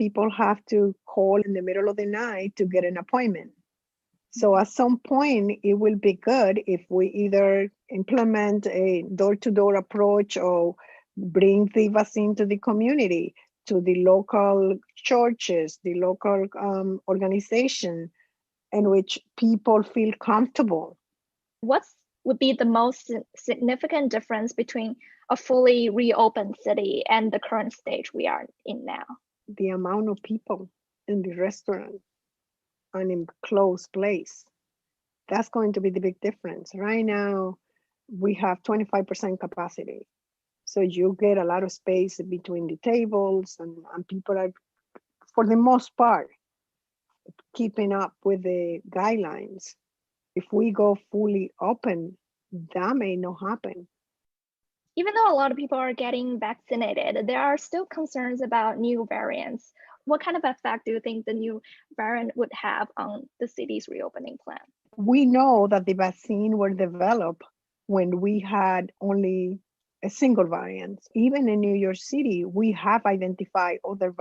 People have to call in the middle of the night to get an appointment. So at some point, it will be good if we either implement a door-to-door approach or bring the vaccine to the community, to the local churches, the local organization, in which people feel comfortable. What would be the most significant difference between a fully reopened city and the current stage we are in now? The amount of people in the restaurant and in closed place. That's going to be the big difference. Right now, we have 25% capacity. So you get a lot of space between the tables, and people are, for the most part, keeping up with the guidelines. If we go fully open, that may not happen. Even though a lot of people are getting vaccinated, there are still concerns about new variants. What kind of effect do you think the new variant would have on the city's reopening plan? We know that the vaccine were developed when we had only a single variant. Even in New York City, we have identified other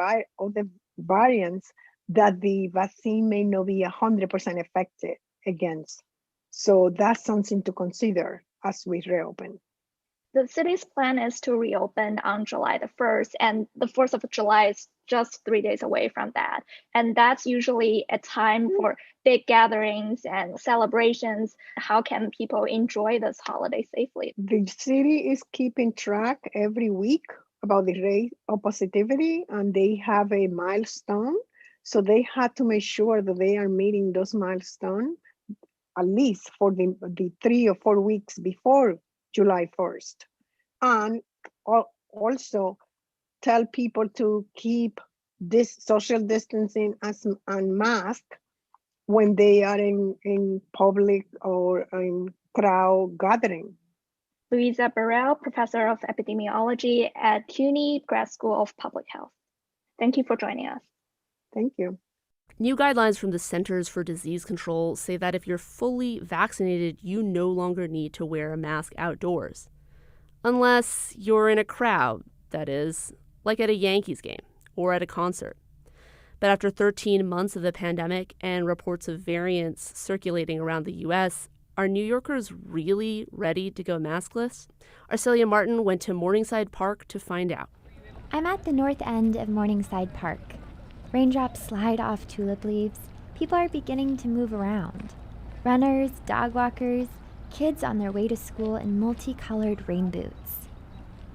variants that the vaccine may not be 100% effective against. So that's something to consider as we reopen. The city's plan is to reopen on July the 1st, and the 4th of July is just 3 days away from that. And that's usually a time for big gatherings and celebrations. How can people enjoy this holiday safely? The city is keeping track every week about the rate of positivity, and they have a milestone. So they had to make sure that they are meeting those milestones at least for the 3 or 4 weeks before July 1st. And also tell people to keep this social distancing and mask when they are in public or in crowd gathering. Luisa Burrell, Professor of Epidemiology at CUNY Grad School of Public Health. Thank you for joining us. Thank you. New guidelines from the Centers for Disease Control say that if you're fully vaccinated, you no longer need to wear a mask outdoors. Unless you're in a crowd, that is, like at a Yankees game or at a concert. But after 13 months of the pandemic and reports of variants circulating around the U.S., are New Yorkers really ready to go maskless? Arcelia Martin went to Morningside Park to find out. I'm at the north end of Morningside Park. Raindrops slide off tulip leaves. People are beginning to move around. Runners, dog walkers, kids on their way to school in multicolored rain boots.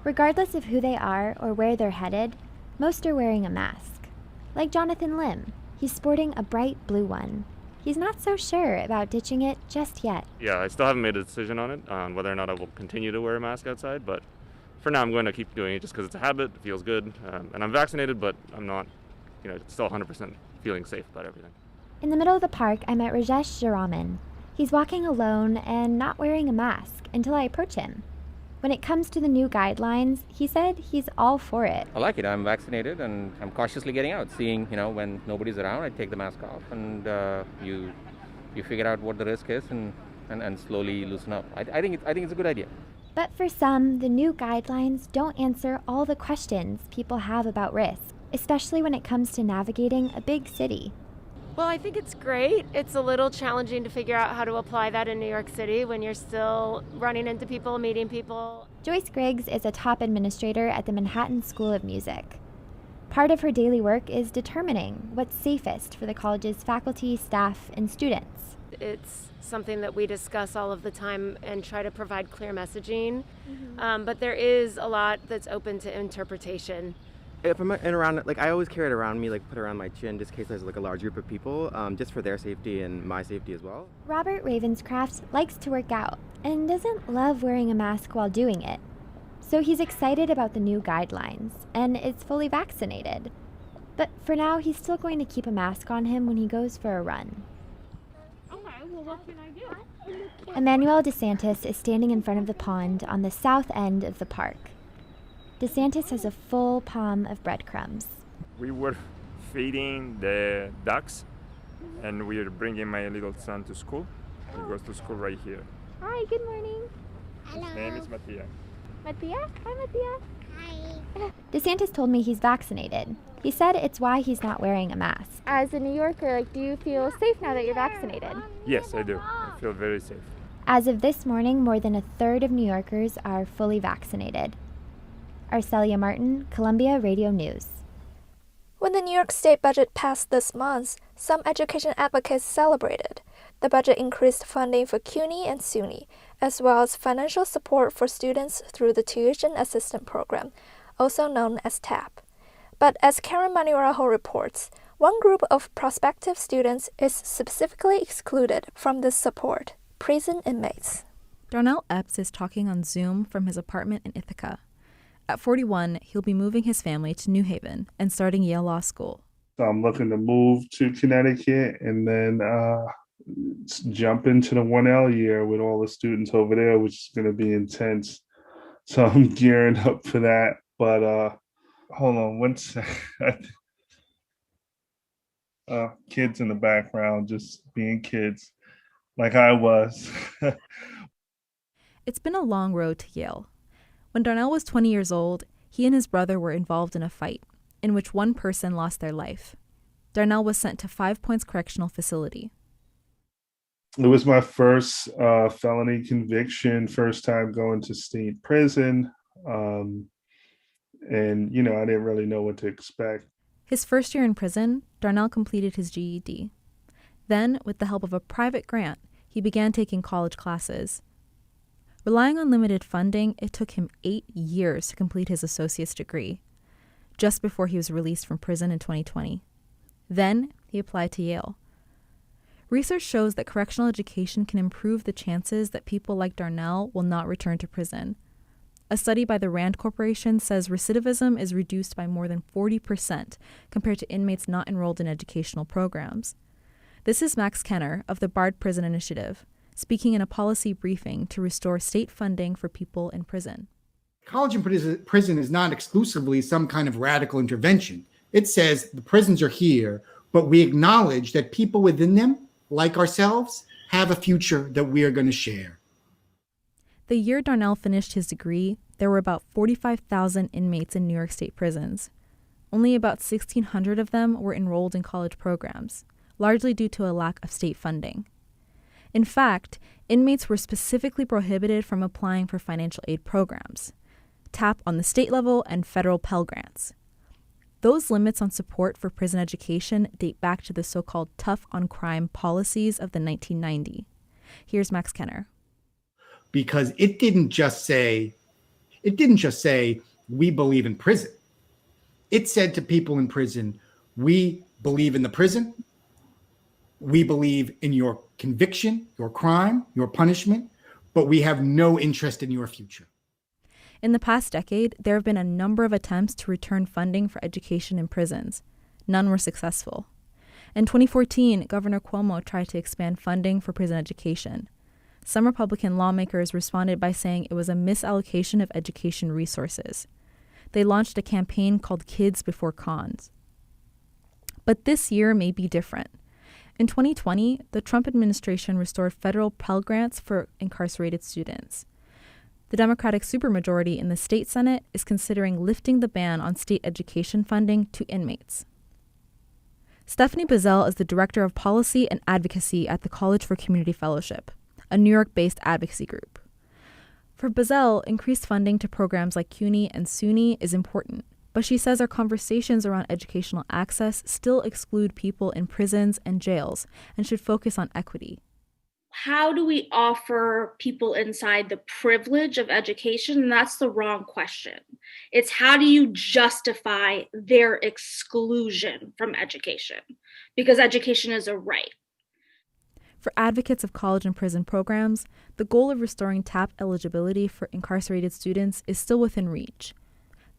Regardless of who they are or where they're headed, most are wearing a mask. Like Jonathan Lim, he's sporting a bright blue one. He's not so sure about ditching it just yet. Yeah, I still haven't made a decision on it, on whether or not I will continue to wear a mask outside, but for now I'm going to keep doing it just because it's a habit, it feels good, and I'm vaccinated, but I'm not still 100% feeling safe about everything. In the middle of the park, I met Rajesh Jaraman. He's walking alone and not wearing a mask until I approach him. When it comes to the new guidelines, he said he's all for it. I like it. I'm vaccinated and I'm cautiously getting out, seeing, when nobody's around, I take the mask off and you figure out what the risk is and slowly loosen up. I think it's a good idea. But for some, the new guidelines don't answer all the questions people have about risk, especially when it comes to navigating a big city. Well, I think it's great. It's a little challenging to figure out how to apply that in New York City when you're still running into people, meeting people. Joyce Griggs is a top administrator at the Manhattan School of Music. Part of her daily work is determining what's safest for the college's faculty, staff, and students. It's something that we discuss all of the time and try to provide clear messaging, but there is a lot that's open to interpretation. If I'm in around, I always carry it around me, put it around my chin, just in case there's a large group of people, just for their safety and my safety as well. Robert Ravenscraft likes to work out and doesn't love wearing a mask while doing it. So he's excited about the new guidelines and is fully vaccinated. But for now, he's still going to keep a mask on him when he goes for a run. Okay, well, what can I do? Emmanuel DeSantis is standing in front of the pond on the south end of the park. DeSantis has a full palm of breadcrumbs. We were feeding the ducks, and we are bringing my little son to school. He goes to school right here. Hi, good morning. Hello. His name is Mattia. Mattia? Hi, Mattia. Hi. DeSantis told me he's vaccinated. He said it's why he's not wearing a mask. As a New Yorker, do you feel safe now that you're vaccinated? Yes, I do. I feel very safe. As of this morning, more than a third of New Yorkers are fully vaccinated. Arcelia Martin, Columbia Radio News. When the New York State budget passed this month, some education advocates celebrated. The budget increased funding for CUNY and SUNY, as well as financial support for students through the Tuition Assistance Program, also known as TAP. But as Karen Manirajo reports, one group of prospective students is specifically excluded from this support: prison inmates. Darnell Epps is talking on Zoom from his apartment in Ithaca. At 41, he'll be moving his family to New Haven and starting Yale Law School. So I'm looking to move to Connecticut and then jump into the 1L year with all the students over there, which is going to be intense. So I'm gearing up for that. But hold on one second. Kids in the background, just being kids like I was. It's been a long road to Yale. When Darnell was 20 years old, he and his brother were involved in a fight in which one person lost their life. Darnell was sent to 5 Points Correctional Facility. It was my first felony conviction, first time going to state prison. And, I didn't really know what to expect. His first year in prison, Darnell completed his GED. Then, with the help of a private grant, he began taking college classes. Relying on limited funding, it took him 8 years to complete his associate's degree, just before he was released from prison in 2020. Then, he applied to Yale. Research shows that correctional education can improve the chances that people like Darnell will not return to prison. A study by the Rand Corporation says recidivism is reduced by more than 40% compared to inmates not enrolled in educational programs. This is Max Kenner of the Bard Prison Initiative, speaking in a policy briefing to restore state funding for people in prison. College and prison is not exclusively some kind of radical intervention. It says the prisons are here, but we acknowledge that people within them, like ourselves, have a future that we are going to share. The year Darnell finished his degree, there were about 45,000 inmates in New York State prisons. Only about 1,600 of them were enrolled in college programs, largely due to a lack of state funding. In fact, inmates were specifically prohibited from applying for financial aid programs, TAP on the state level and federal Pell Grants. Those limits on support for prison education date back to the so-called tough on crime policies of the 1990s. Here's Max Kenner. Because it didn't just say, we believe in prison. It said to people in prison, we believe in the prison. We believe in your conviction, your crime, your punishment, but we have no interest in your future. In the past decade, there have been a number of attempts to return funding for education in prisons. None were successful. In 2014, Governor Cuomo tried to expand funding for prison education. Some Republican lawmakers responded by saying it was a misallocation of education resources. They launched a campaign called Kids Before Cons. But this year may be different. In 2020, the Trump administration restored federal Pell Grants for incarcerated students. The Democratic supermajority in the state Senate is considering lifting the ban on state education funding to inmates. Stephanie Bazell is the Director of Policy and Advocacy at the College for Community Fellowship, a New York-based advocacy group. For Bazell, increased funding to programs like CUNY and SUNY is important, but she says our conversations around educational access still exclude people in prisons and jails and should focus on equity. How do we offer people inside the privilege of education? And that's the wrong question. It's how do you justify their exclusion from education? Because education is a right. For advocates of college and prison programs, the goal of restoring TAP eligibility for incarcerated students is still within reach.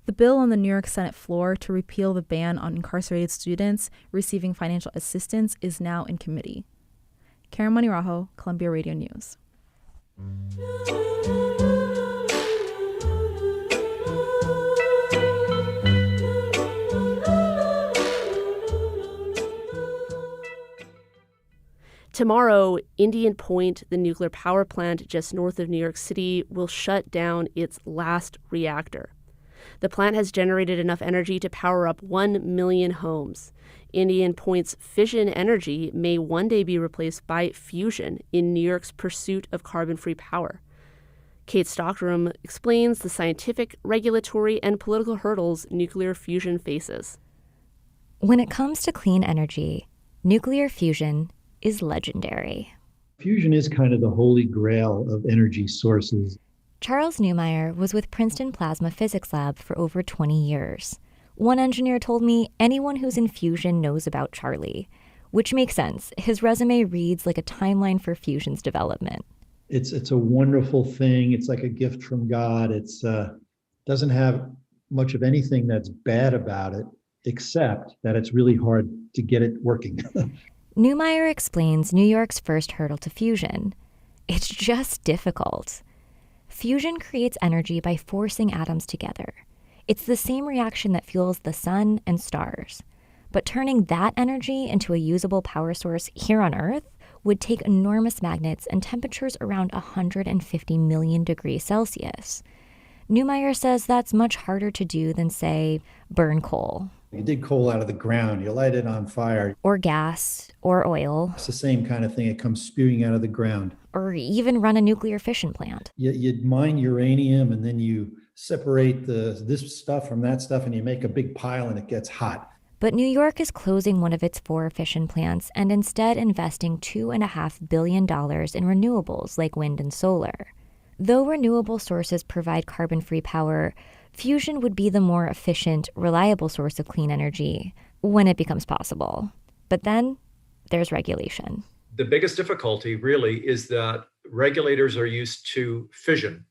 The bill on the New York Senate floor to repeal the ban on incarcerated students receiving financial assistance is now in committee. Karen Manirajo, Columbia Radio News. Tomorrow, Indian Point, the nuclear power plant just north of New York City, will shut down its last reactor. The plant has generated enough energy to power up 1 million homes. Indian Point's fission energy may one day be replaced by fusion in New York's pursuit of carbon-free power. Kate Stockrum explains the scientific, regulatory, and political hurdles nuclear fusion faces. When it comes to clean energy, nuclear fusion is legendary. Fusion is kind of the holy grail of energy sources. Charles Neumeier was with Princeton Plasma Physics Lab for over 20 years. One engineer told me anyone who's in fusion knows about Charlie, which makes sense. His resume reads like a timeline for fusion's development. It's a wonderful thing. It's like a gift from God. It's doesn't have much of anything that's bad about it, except that it's really hard to get it working. Neumeier explains New York's first hurdle to fusion. It's just difficult. Fusion creates energy by forcing atoms together. It's the same reaction that fuels the sun and stars. But turning that energy into a usable power source here on Earth would take enormous magnets and temperatures around 150 million degrees Celsius. Neumeier says that's much harder to do than, say, burn coal. You dig coal out of the ground, you light it on fire. Or gas, or oil. It's the same kind of thing. It comes spewing out of the ground. Or even run a nuclear fission plant. You mine uranium and then you separate this stuff from that stuff and you make a big pile and it gets hot. But New York is closing one of its 4 fission plants and instead investing $2.5 billion in renewables like wind and solar. Though renewable sources provide carbon-free power, fusion would be the more efficient, reliable source of clean energy when it becomes possible. But then there's regulation. The biggest difficulty really is that regulators are used to fission.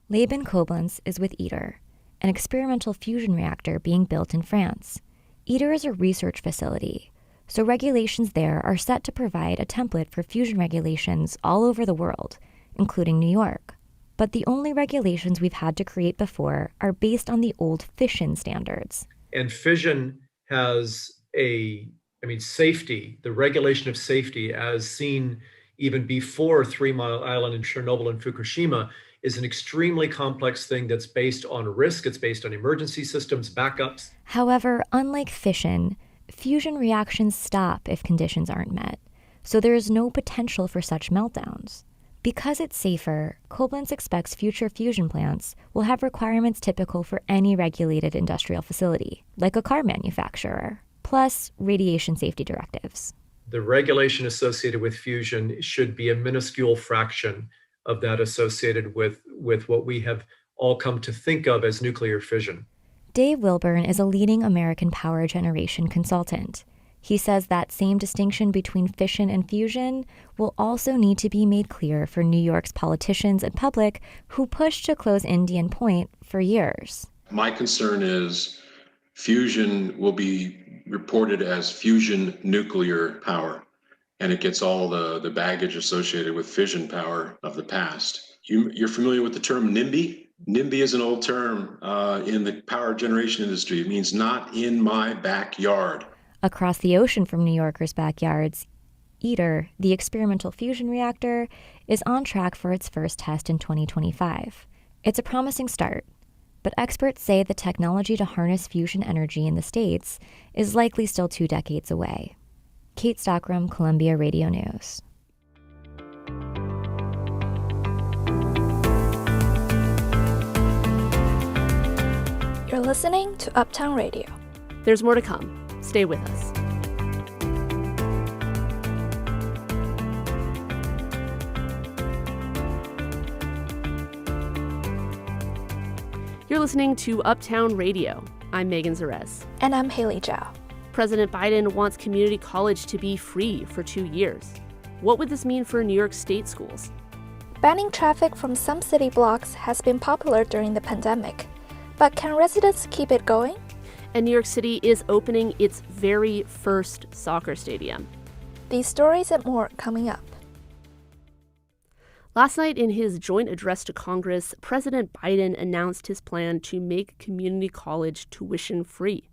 Laban Koblenz is with ITER, an experimental fusion reactor being built in France. ITER is a research facility, so regulations there are set to provide a template for fusion regulations all over the world, including New York. But the only regulations we've had to create before are based on the old fission standards. And fission has safety, the regulation of safety as seen even before 3 Mile Island and Chernobyl and Fukushima is an extremely complex thing that's based on risk. It's based on emergency systems, backups. However, unlike fission, fusion reactions stop if conditions aren't met, so there is no potential for such meltdowns. Because it's safer, Koblenz expects future fusion plants will have requirements typical for any regulated industrial facility, like a car manufacturer, plus radiation safety directives. The regulation associated with fusion should be a minuscule fraction of that associated with what we have all come to think of as nuclear fission. Dave Wilburn is a leading American power generation consultant. He says that same distinction between fission and fusion will also need to be made clear for New York's politicians and public who pushed to close Indian Point for years. My concern is fusion will be reported as fusion nuclear power, and it gets all the baggage associated with fission power of the past. You're familiar with the term NIMBY? NIMBY is an old term in the power generation industry. It means not in my backyard. Across the ocean from New Yorkers' backyards, ITER, the experimental fusion reactor, is on track for its first test in 2025. It's a promising start, but experts say the technology to harness fusion energy in the States is likely still 2 decades away. Kate Stockrum, Columbia Radio News. You're listening to Uptown Radio. There's more to come. Stay with us. You're listening to Uptown Radio. I'm Megan Zerez. And I'm Haley Zhao. President Biden wants community college to be free for 2 years. What would this mean for New York State schools? Banning traffic from some city blocks has been popular during the pandemic. But can residents keep it going? And New York City is opening its very first soccer stadium. These stories and more coming up. Last night in his joint address to Congress, President Biden announced his plan to make community college tuition free.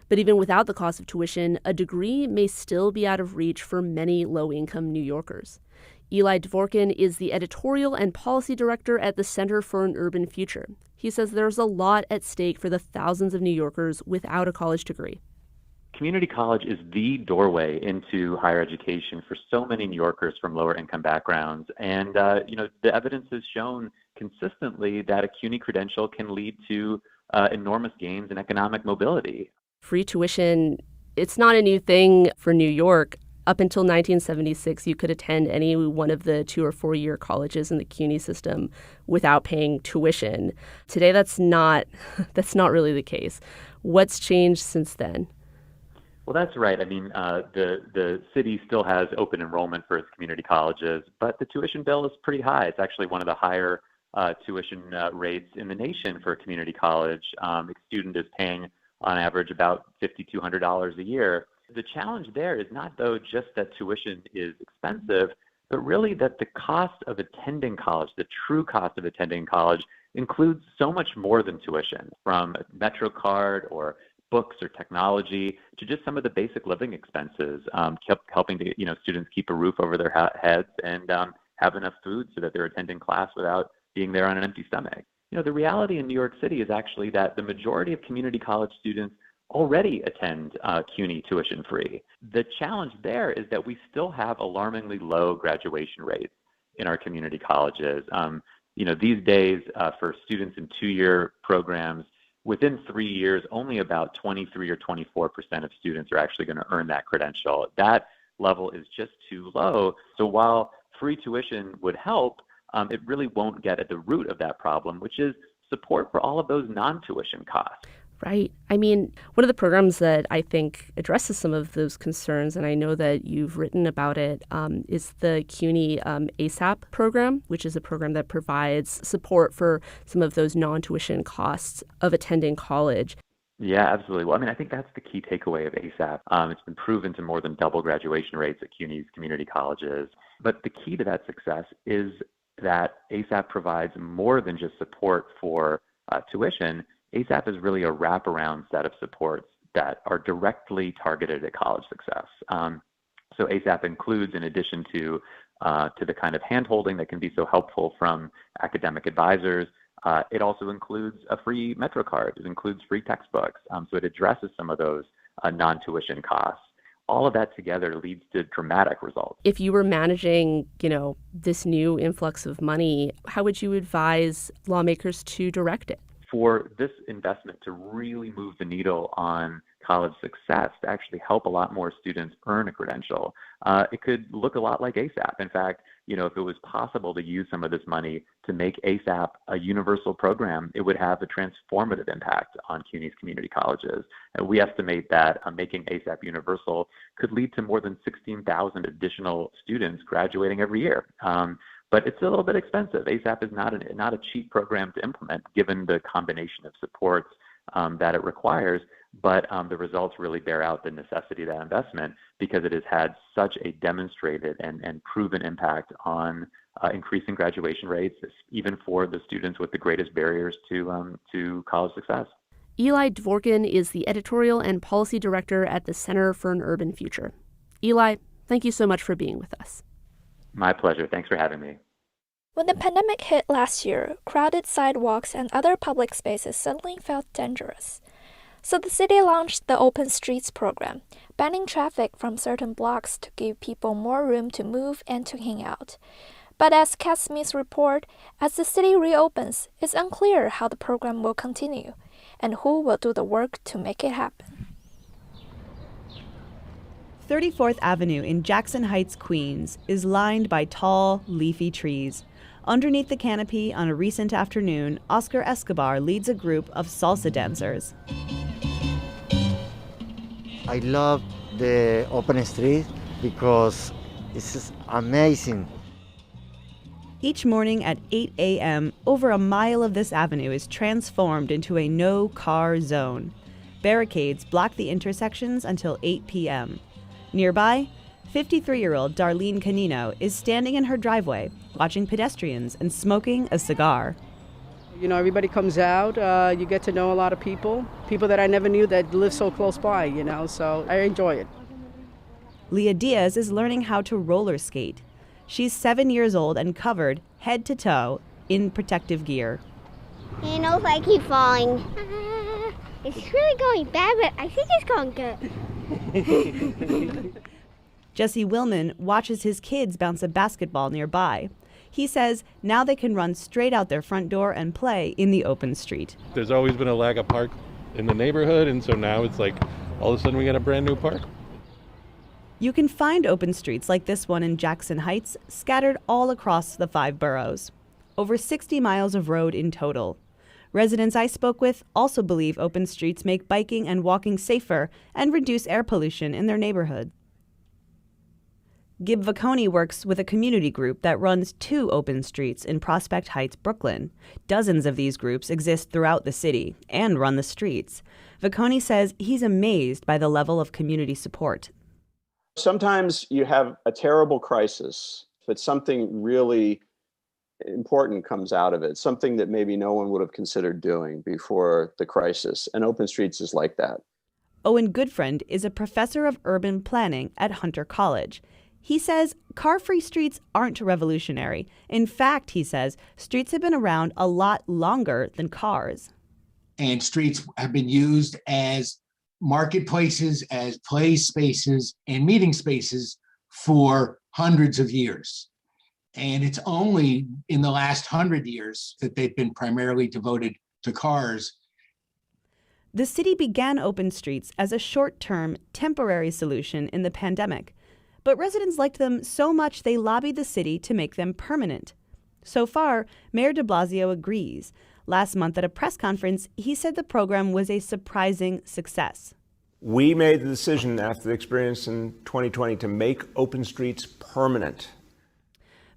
But even without the cost of tuition, a degree may still be out of reach for many low-income New Yorkers. Eli Dvorkin is the editorial and policy director at the Center for an Urban Future. He says there's a lot at stake for the thousands of New Yorkers without a college degree. Community college is the doorway into higher education for so many New Yorkers from lower income backgrounds. And, the evidence has shown consistently that a CUNY credential can lead to enormous gains in economic mobility. Free tuition, it's not a new thing for New York. Up until 1976, you could attend any one of the 2 or 4 year colleges in the CUNY system without paying tuition. Today, that's not really the case. What's changed since then? Well, that's right. I mean, the city still has open enrollment for its community colleges, but the tuition bill is pretty high. It's actually one of the higher tuition rates in the nation for a community college. A student is paying, on average, about $5,200 a year. The challenge there is not, though, just that tuition is expensive, but really that the cost of attending college, the true cost of attending college, includes so much more than tuition, from a Metro card or books or technology to just some of the basic living expenses, helping to students keep a roof over their heads and have enough food so that they're attending class without being there on an empty stomach. The reality in New York City is actually that the majority of community college students already attend CUNY tuition-free. The challenge there is that we still have alarmingly low graduation rates in our community colleges. These days, for students in 2-year programs, within 3 years, only about 23 or 24% of students are actually going to earn that credential. That level is just too low. So while free tuition would help, it really won't get at the root of that problem, which is support for all of those non-tuition costs. Right. I mean, one of the programs that I think addresses some of those concerns, and I know that you've written about it, is the CUNY ASAP program, which is a program that provides support for some of those non-tuition costs of attending college. Yeah, absolutely. Well, I mean, I think that's the key takeaway of ASAP. It's been proven to more than double graduation rates at CUNY's community colleges. But the key to that success is that ASAP provides more than just support for tuition. ASAP is really a wraparound set of supports that are directly targeted at college success. So ASAP includes, in addition to the kind of hand-holding that can be so helpful from academic advisors, it also includes a free Metro card. It includes free textbooks. So it addresses some of those non-tuition costs. All of that together leads to dramatic results. If you were managing, this new influx of money, how would you advise lawmakers to direct it? For this investment to really move the needle on college success, to actually help a lot more students earn a credential, it could look a lot like ASAP. In fact, if it was possible to use some of this money to make ASAP a universal program, it would have a transformative impact on CUNY's community colleges. And we estimate that making ASAP universal could lead to more than 16,000 additional students graduating every year. But it's a little bit expensive. ASAP is not a cheap program to implement, given the combination of supports that it requires. But the results really bear out the necessity of that investment, because it has had such a demonstrated and proven impact on increasing graduation rates, even for the students with the greatest barriers to college success. Eli Dvorkin is the editorial and policy director at the Center for an Urban Future. Eli, thank you so much for being with us. My pleasure. Thanks for having me. When the pandemic hit last year, crowded sidewalks and other public spaces suddenly felt dangerous. So the city launched the Open Streets program, banning traffic from certain blocks to give people more room to move and to hang out. But as Kat Smith's report, as the city reopens, it's unclear how the program will continue and who will do the work to make it happen. 34th Avenue in Jackson Heights, Queens, is lined by tall, leafy trees. Underneath the canopy on a recent afternoon, Oscar Escobar leads a group of salsa dancers. I love the open street because it's amazing. Each morning at 8 a.m., over a mile of this avenue is transformed into a no-car zone. Barricades block the intersections until 8 p.m. Nearby, 53-year-old Darlene Canino is standing in her driveway, watching pedestrians and smoking a cigar. Everybody comes out, you get to know a lot of people that I never knew that live so close by, so I enjoy it. Leah Diaz is learning how to roller skate. She's 7 years old and covered, head to toe, in protective gear. And also I keep falling. It's really going bad, but I think it's going good. Jesse Willman watches his kids bounce a basketball nearby. He says now they can run straight out their front door and play in the open street. There's always been a lack of park in the neighborhood, and so now it's like all of a sudden we got a brand new park. You can find open streets like this one in Jackson Heights scattered all across the 5 boroughs. Over 60 miles of road in total. Residents I spoke with also believe open streets make biking and walking safer and reduce air pollution in their neighborhood. Gib Vacconi works with a community group that runs 2 open streets in Prospect Heights, Brooklyn. Dozens of these groups exist throughout the city and run the streets. Vacconi says he's amazed by the level of community support. Sometimes you have a terrible crisis, but something really important comes out of it, something that maybe no one would have considered doing before the crisis. And Open Streets is like that. Owen Goodfriend is a professor of urban planning at Hunter College. He says car-free streets aren't revolutionary. In fact, he says, streets have been around a lot longer than cars. And streets have been used as marketplaces, as play spaces, and meeting spaces for hundreds of years. And it's only in the last 100 years that they've been primarily devoted to cars. The city began open streets as a short-term, temporary solution in the pandemic. But residents liked them so much they lobbied the city to make them permanent. So far, Mayor de Blasio agrees. Last month at a press conference, he said the program was a surprising success. We made the decision after the experience in 2020 to make open streets permanent.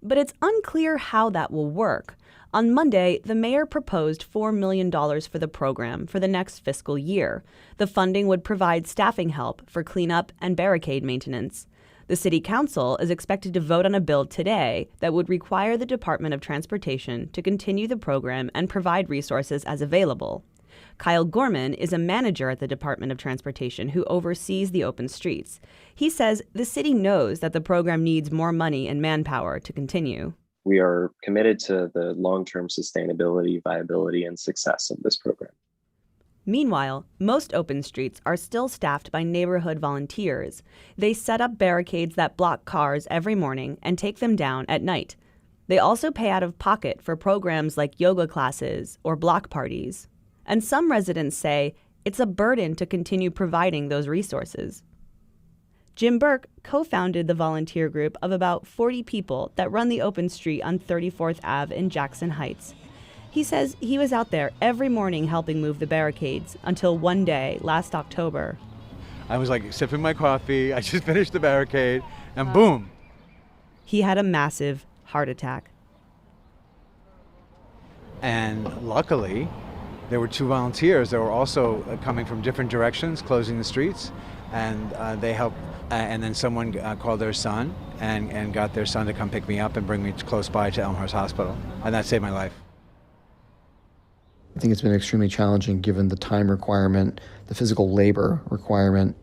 But it's unclear how that will work. On Monday, the mayor proposed $4 million for the program for the next fiscal year. The funding would provide staffing help for cleanup and barricade maintenance. The city council is expected to vote on a bill today that would require the Department of Transportation to continue the program and provide resources as available. Kyle Gorman is a manager at the Department of Transportation who oversees the open streets. He says the city knows that the program needs more money and manpower to continue. We are committed to the long-term sustainability, viability, and success of this program. Meanwhile, most open streets are still staffed by neighborhood volunteers. They set up barricades that block cars every morning and take them down at night. They also pay out of pocket for programs like yoga classes or block parties. And some residents say it's a burden to continue providing those resources. Jim Burke co-founded the volunteer group of about 40 people that run the open street on 34th Ave in Jackson Heights. He says he was out there every morning helping move the barricades until one day last October. I was like sipping my coffee, I just finished the barricade, and boom. He had a massive heart attack. And luckily, there were 2 volunteers that were also coming from different directions, closing the streets, and they helped. And then someone called their son and got their son to come pick me up and bring me close by to Elmhurst Hospital, and that saved my life. I think it's been extremely challenging given the time requirement, the physical labor requirement.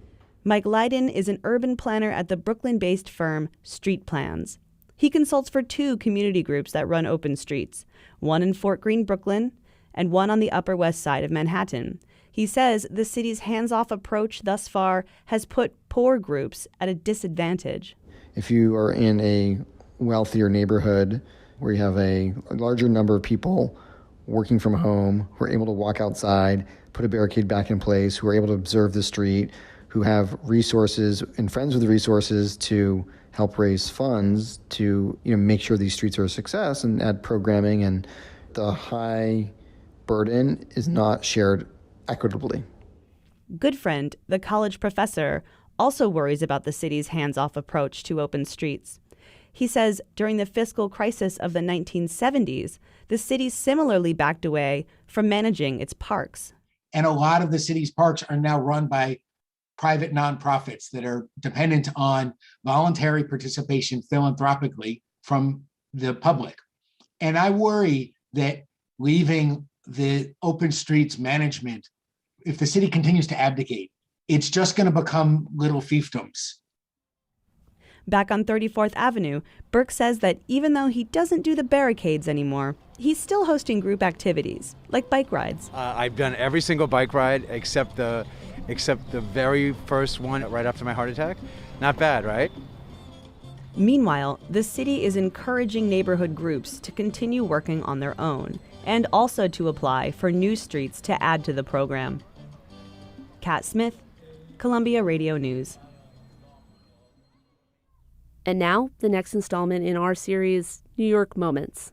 Mike Leiden is an urban planner at the Brooklyn-based firm Street Plans. He consults for 2 community groups that run open streets, one in Fort Greene, Brooklyn, and one on the Upper West Side of Manhattan. He says the city's hands-off approach thus far has put poor groups at a disadvantage. If you are in a wealthier neighborhood where you have a larger number of people working from home, who are able to walk outside, put a barricade back in place, who are able to observe the street, who have resources and friends with resources to help raise funds to make sure these streets are a success and add programming, and the high burden is not shared equitably. Goodfriend, the college professor, also worries about the city's hands-off approach to open streets. He says during the fiscal crisis of the 1970s, the city similarly backed away from managing its parks. And a lot of the city's parks are now run by private nonprofits that are dependent on voluntary participation philanthropically from the public. And I worry that leaving the open streets management, if the city continues to abdicate, it's just going to become little fiefdoms. Back on 34th Avenue, Burke says that even though he doesn't do the barricades anymore, he's still hosting group activities, like bike rides. I've done every single bike ride except the very first one right after my heart attack. Not bad, right? Meanwhile, the city is encouraging neighborhood groups to continue working on their own and also to apply for new streets to add to the program. Kat Smith, Columbia Radio News. And now, the next installment in our series, New York Moments.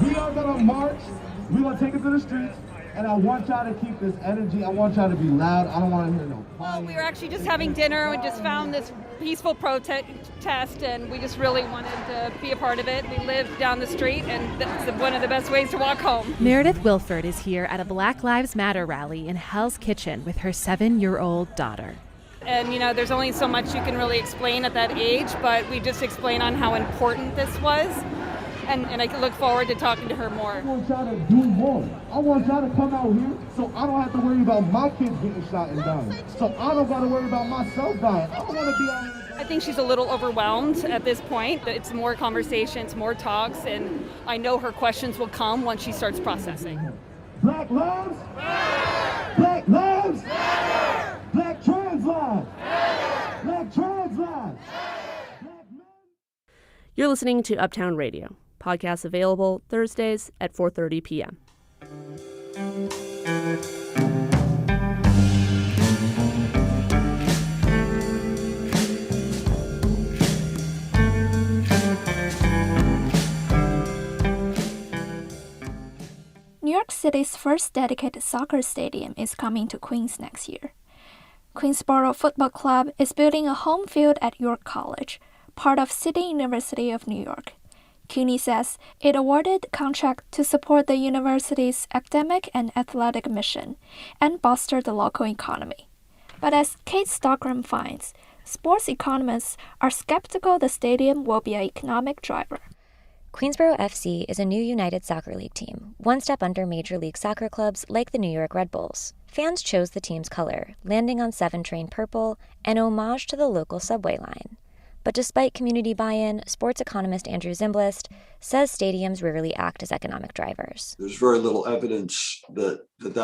We are going to march. We're going to take it to the streets. And I want y'all to keep this energy. I want y'all to be loud. I don't want to hear no quiet. We were actually just having dinner and just found this peaceful protest, and we just really wanted to be a part of it. We live down the street, and that's one of the best ways to walk home. Meredith Wilford is here at a Black Lives Matter rally in Hell's Kitchen with her 7-year-old daughter. And, you know, there's only so much you can really explain at that age, but we just explain on how important this was. And I look forward to talking to her more. I want y'all to do more. I want y'all to come out here so I don't have to worry about my kids getting shot and dying. So I don't got to worry about myself dying. I don't want to be out here. I think she's a little overwhelmed at this point. It's more conversations, more talks, and I know her questions will come once she starts processing. Black lives? Black lives? Black trans lives? Black trans lives? You're listening to Uptown Radio. Podcasts available Thursdays at 4:30 p.m. New York City's first dedicated soccer stadium is coming to Queens next year. Queensboro Football Club is building a home field at York College, part of City University of New York. CUNY says it awarded the contract to support the university's academic and athletic mission and bolster the local economy. But as Kate Stockram finds, sports economists are skeptical the stadium will be an economic driver. Queensboro FC is a new United Soccer League team, one step under Major League Soccer clubs like the New York Red Bulls. Fans chose the team's color, landing on 7 train purple, an homage to the local subway line. But despite community buy-in, sports economist Andrew Zimbalist says stadiums rarely act as economic drivers. There's very little evidence that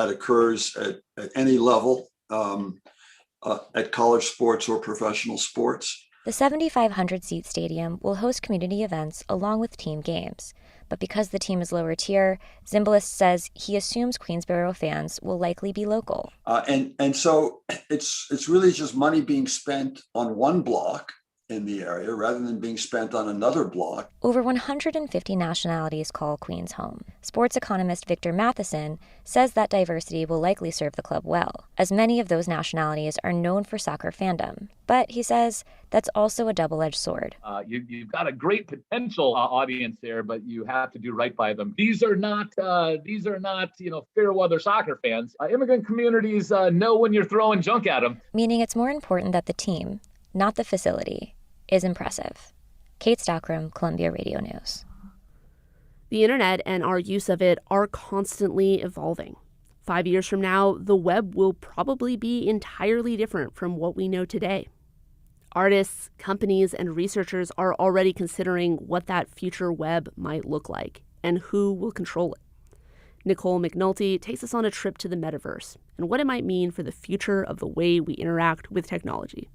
occurs at any level, at college sports or professional sports. The 7,500-seat stadium will host community events along with team games. But because the team is lower tier, Zimbalist says he assumes Queensboro fans will likely be local. And so it's really just money being spent on one block in the area rather than being spent on another block. Over 150 nationalities call Queens home. Sports economist Victor Matheson says that diversity will likely serve the club well, as many of those nationalities are known for soccer fandom. But he says that's also a double-edged sword. You've got a great potential audience there, but you have to do right by them. These are not fair weather soccer fans. Immigrant communities know when you're throwing junk at them. Meaning it's more important that the team, not the facility, is impressive. Kate Stockram, Columbia Radio News. The internet and our use of it are constantly evolving. 5 years from now, the web will probably be entirely different from what we know today. Artists, companies, and researchers are already considering what that future web might look like and who will control it. Nicole McNulty takes us on a trip to the metaverse and what it might mean for the future of the way we interact with technology.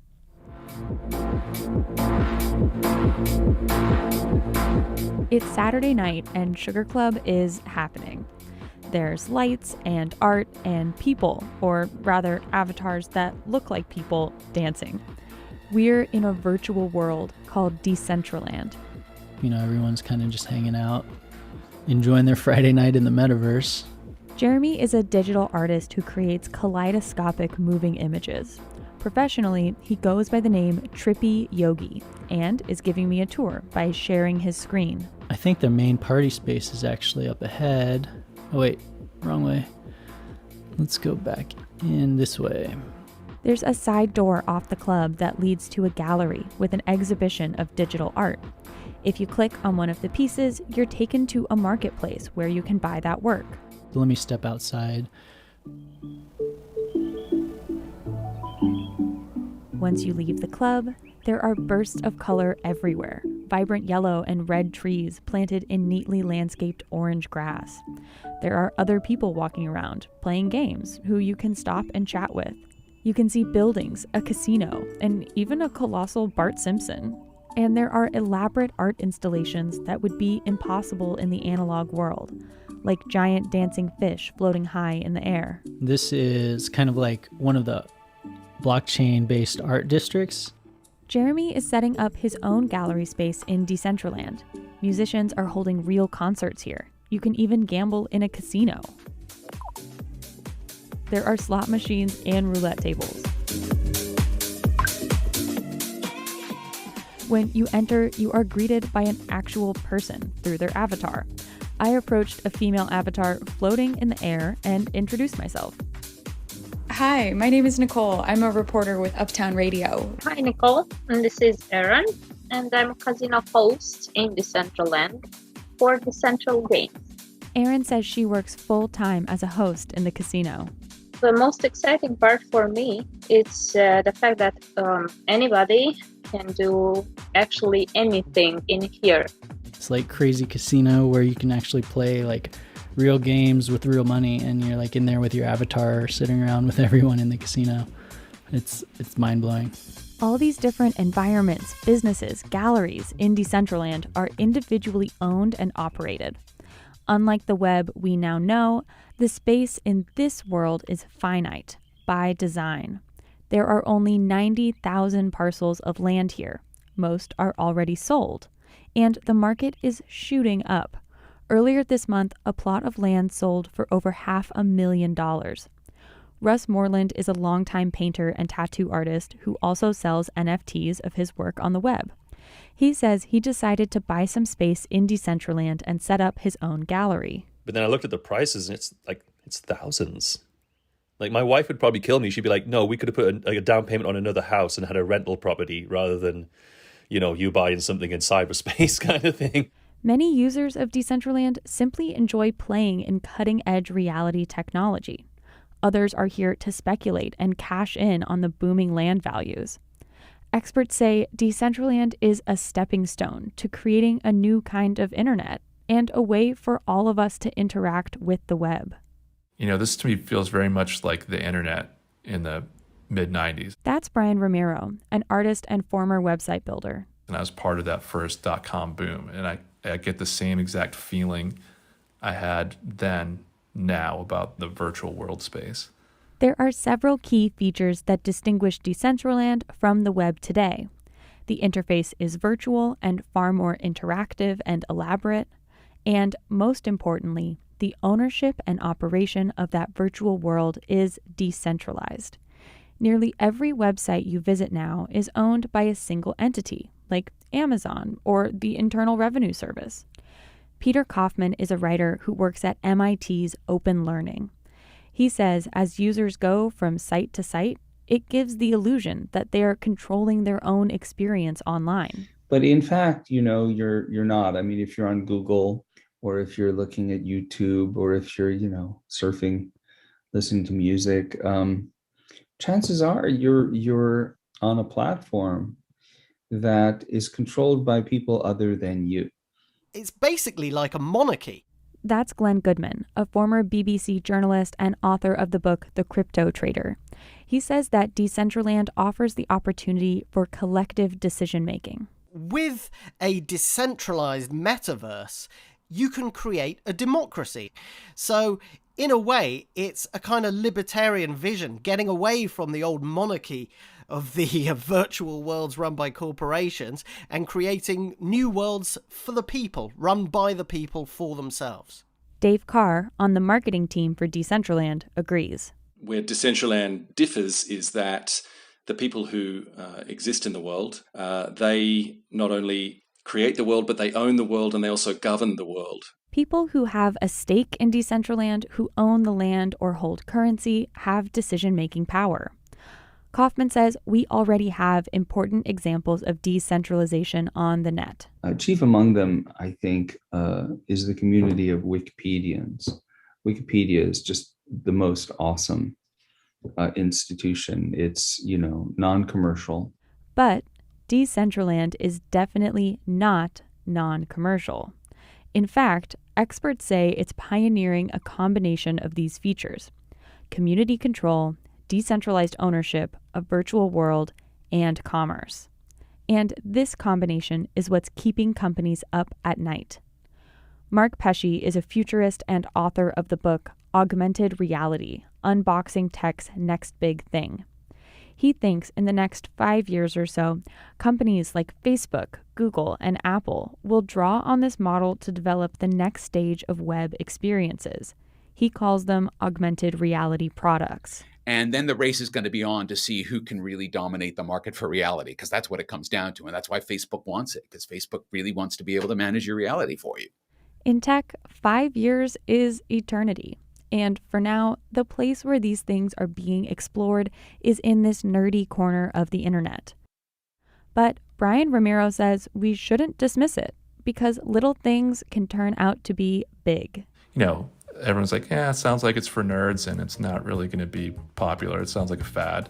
It's Saturday night and Sugar Club is happening. There's lights and art and people, or rather avatars that look like people, dancing. We're in a virtual world called Decentraland. You know, everyone's kind of just hanging out, enjoying their Friday night in the metaverse. Jeremy is a digital artist who creates kaleidoscopic moving images. Professionally, he goes by the name Trippy Yogi and is giving me a tour by sharing his screen. I think their main party space is actually up ahead. Oh wait, wrong way. Let's go back in this way. There's a side door off the club that leads to a gallery with an exhibition of digital art. If you click on one of the pieces, you're taken to a marketplace where you can buy that work. Let me step outside. Once you leave the club, there are bursts of color everywhere. vibrant yellow and red trees planted in neatly landscaped orange grass. There are other people walking around, playing games, who you can stop and chat with. You can see buildings, a casino, and even a colossal Bart Simpson. And there are elaborate art installations that would be impossible in the analog world, like giant dancing fish floating high in the air. This is kind of like one of the blockchain-based art districts. Jeremy is setting up his own gallery space in Decentraland. Musicians are holding real concerts here. You can even gamble in a casino. There are slot machines and roulette tables. When you enter, you are greeted by an actual person through their avatar. I approached a female avatar floating in the air and introduced myself. Hi, my name is Nicole. I'm a reporter with Uptown Radio. Hi, Nicole. And this is Erin, and I'm a casino host in Decentraland for the Central Games. Erin says she works full-time as a host in the casino. The most exciting part for me is the fact that anybody can do actually anything in here. It's like Crazy Casino where you can actually play like real games with real money, and you're like in there with your avatar sitting around with everyone in the casino. It's mind-blowing. All these different environments, businesses, galleries in Decentraland are individually owned and operated. Unlike the web we now know, the space in this world is finite by design. There are only 90,000 parcels of land here. Most are already sold, and the market is shooting up. Earlier this month, a plot of land sold for over $500,000. Russ Moreland is a longtime painter and tattoo artist who also sells NFTs of his work on the web. He says he decided to buy some space in Decentraland and set up his own gallery. But then I looked at the prices and it's thousands. Like my wife would probably kill me. She'd be like, no, we could have put a down payment on another house and had a rental property rather than, you buying something in cyberspace kind of thing. Many users of Decentraland simply enjoy playing in cutting-edge reality technology. Others are here to speculate and cash in on the booming land values. Experts say Decentraland is a stepping stone to creating a new kind of internet and a way for all of us to interact with the web. This to me feels very much like the internet in the mid-90s. That's Brian Romero, an artist and former website builder. And I was part of that first .com boom, and I get the same exact feeling I had then, now, about the virtual world space. There are several key features that distinguish Decentraland from the web today. The interface is virtual and far more interactive and elaborate. And most importantly, the ownership and operation of that virtual world is decentralized. Nearly every website you visit now is owned by a single entity, like Amazon or the Internal Revenue Service. Peter Kaufman is a writer who works at MIT's Open Learning. He says as users go from site to site, it gives the illusion that they are controlling their own experience online. But in fact, you're not. I mean, if you're on Google or if you're looking at YouTube or if you're, surfing, listening to music, chances are you're on a platform that is controlled by people other than you. It's basically like a monarchy. That's Glenn Goodman, a former BBC journalist and author of the book The Crypto Trader. He says that Decentraland offers the opportunity for collective decision-making. With a decentralized metaverse, you can create a democracy. So, in a way, it's a kind of libertarian vision, getting away from the old monarchy of the virtual worlds run by corporations and creating new worlds for the people, run by the people for themselves. Dave Carr, on the marketing team for Decentraland, agrees. Where Decentraland differs is that the people who exist in the world, they not only create the world, but they own the world and they also govern the world. People who have a stake in Decentraland, who own the land or hold currency, have decision-making power. Kaufman says we already have important examples of decentralization on the net. Chief among them, I think, is the community of Wikipedians. Wikipedia is just the most awesome institution. It's, non-commercial. But Decentraland is definitely not non-commercial. In fact, experts say it's pioneering a combination of these features: community control, decentralized ownership, a virtual world, and commerce. And this combination is what's keeping companies up at night. Mark Pesce is a futurist and author of the book Augmented Reality: Unboxing Tech's Next Big Thing. He thinks in the next 5 years or so, companies like Facebook, Google, and Apple will draw on this model to develop the next stage of web experiences. He calls them augmented reality products. And then the race is going to be on to see who can really dominate the market for reality, because that's what it comes down to. And that's why Facebook wants it, because Facebook really wants to be able to manage your reality for you. In tech, 5 years is eternity. And for now, the place where these things are being explored is in this nerdy corner of the internet. But Brian Romero says we shouldn't dismiss it, because little things can turn out to be big. You know, everyone's like, yeah, it sounds like it's for nerds and it's not really going to be popular. It sounds like a fad.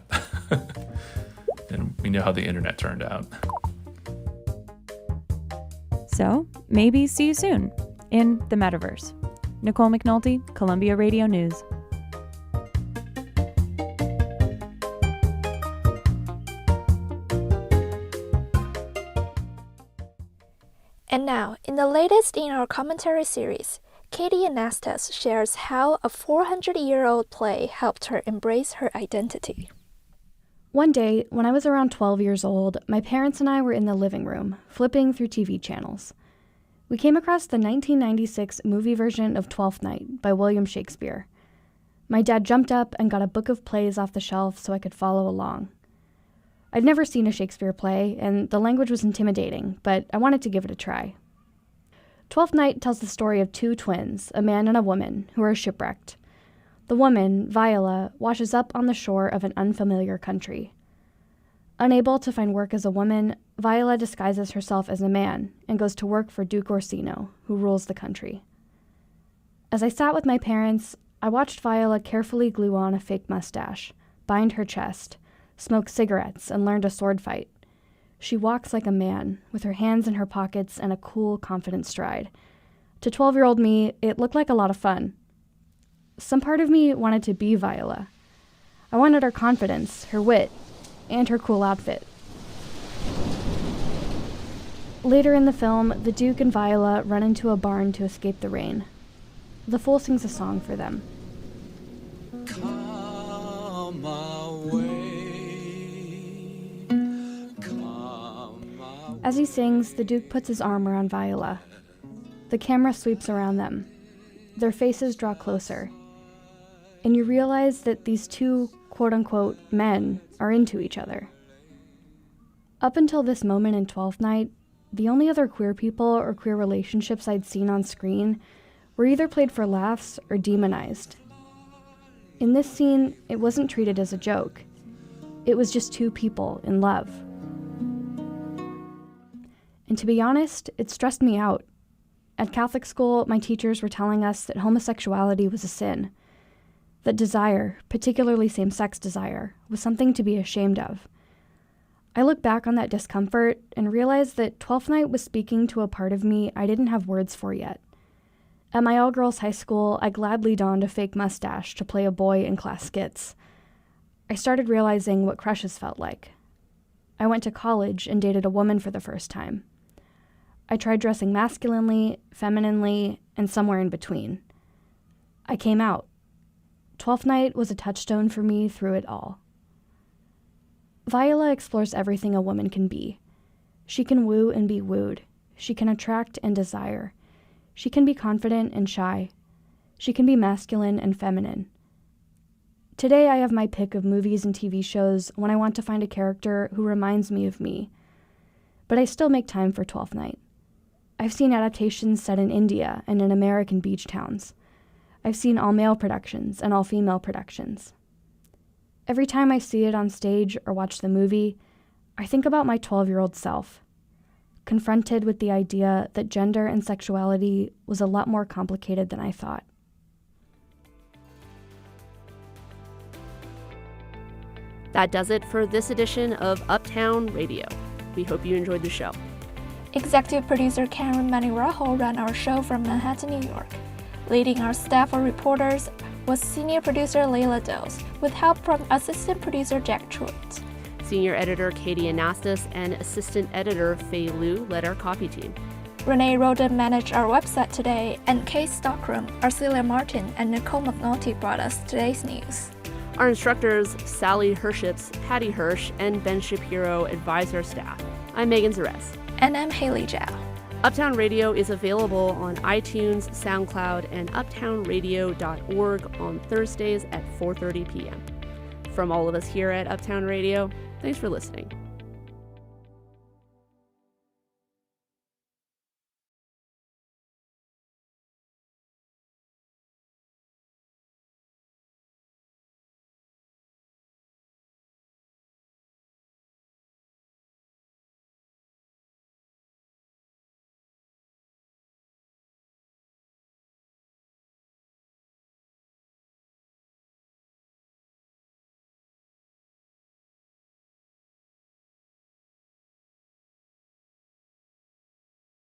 And we know how the internet turned out. So maybe see you soon in the metaverse. Nicole McNulty, Columbia Radio News. And now, in the latest in our commentary series, Katie Anastas shares how a 400-year-old play helped her embrace her identity. One day, when I was around 12 years old, my parents and I were in the living room, flipping through TV channels. We came across the 1996 movie version of Twelfth Night by William Shakespeare. My dad jumped up and got a book of plays off the shelf so I could follow along. I'd never seen a Shakespeare play, and the language was intimidating, but I wanted to give it a try. Twelfth Night tells the story of two twins, a man and a woman, who are shipwrecked. The woman, Viola, washes up on the shore of an unfamiliar country. Unable to find work as a woman, Viola disguises herself as a man and goes to work for Duke Orsino, who rules the country. As I sat with my parents, I watched Viola carefully glue on a fake mustache, bind her chest, smoke cigarettes, and learned a sword fight. She walks like a man, with her hands in her pockets and a cool, confident stride. To 12-year-old me, it looked like a lot of fun. Some part of me wanted to be Viola. I wanted her confidence, her wit, and her cool outfit. Later in the film, the Duke and Viola run into a barn to escape the rain. The fool sings a song for them. Come away. As he sings, the Duke puts his arm around Viola. The camera sweeps around them. Their faces draw closer. And you realize that these two, quote-unquote, men are into each other. Up until this moment in Twelfth Night, the only other queer people or queer relationships I'd seen on screen were either played for laughs or demonized. In this scene, it wasn't treated as a joke. It was just two people in love. And to be honest, it stressed me out. At Catholic school, my teachers were telling us that homosexuality was a sin, that desire, particularly same-sex desire, was something to be ashamed of. I look back on that discomfort and realize that Twelfth Night was speaking to a part of me I didn't have words for yet. At my all-girls high school, I gladly donned a fake mustache to play a boy in class skits. I started realizing what crushes felt like. I went to college and dated a woman for the first time. I tried dressing masculinely, femininely, and somewhere in between. I came out. Twelfth Night was a touchstone for me through it all. Viola explores everything a woman can be. She can woo and be wooed. She can attract and desire. She can be confident and shy. She can be masculine and feminine. Today I have my pick of movies and TV shows when I want to find a character who reminds me of me. But I still make time for Twelfth Night. I've seen adaptations set in India and in American beach towns. I've seen all-male productions and all-female productions. Every time I see it on stage or watch the movie, I think about my 12-year-old self, confronted with the idea that gender and sexuality was a lot more complicated than I thought. That does it for this edition of Uptown Radio. We hope you enjoyed the show. Executive producer Karen Manirajo ran our show from Manhattan, New York. Leading our staff of reporters was senior producer Layla Dose, with help from assistant producer Jack Truitt. Senior editor Katie Anastas and assistant editor Fei Liu led our copy team. Renee Roden managed our website today, and Kate Stockroom, Arcelia Martin, and Nicole McNulty brought us today's news. Our instructors, Sally Herships, Patty Hirsch, and Ben Shapiro advise our staff. I'm Megan Zerez. And I'm Haley Zhao. Uptown Radio is available on iTunes, SoundCloud, and uptownradio.org on Thursdays at 4:30 p.m. From all of us here at Uptown Radio, thanks for listening.